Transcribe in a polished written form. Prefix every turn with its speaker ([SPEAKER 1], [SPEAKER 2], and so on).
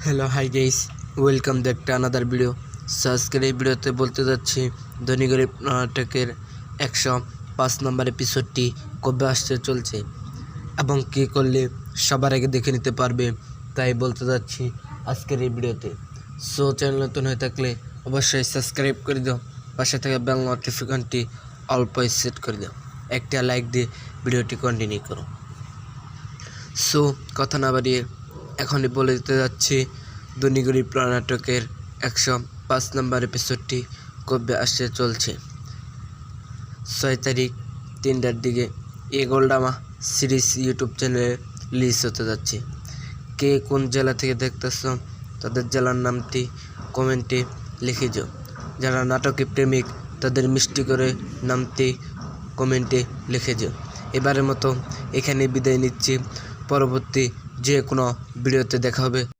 [SPEAKER 1] Hello hi guys, welcome back to another video. So আজকের এই ভিডিওতে বলতে যাচ্ছি ধনী গরিব নাটকের 105 নম্বর এপিসোডটি কবে আসতে চলছে এবং কী করলে সবার আগে দেখে নিতে পারবে, তাই বলতে যাচ্ছি আজকের এই ভিডিওতে। সো চ্যানেল নতুন হয়ে থাকলে অবশ্যই সাবস্ক্রাইব করে দাও, পাশে থাকা বেল নোটিফিকেশনটি অল্প সেট করে দাও, একটা লাইক দিয়ে ভিডিওটি কন্টিনিউ করো। সো কথা না বাড়িয়ে এখনই বলে দিতে যাচ্ছি ধনী গরিব নাটকের 105 নম্বর এপিসোডটি কবে আসতে চলছে। 6 তারিখ 3টার দিকে এই গোল্ডামা সিরিজ ইউটিউব চ্যানেলে রিলিজ হতে যাচ্ছে। কে কোন জেলা থেকে দেখতেছ তাদের জেলার নামটি কমেন্টে লিখে যাও। যারা নাটকে প্রেমিক তাদের মিষ্টি করে নামটি কমেন্টে লিখে যাও। এবারের মতো এখানে বিদায় নিচ্ছি, পরবর্তী যে কোনো ভিডিওতে দেখা হবে।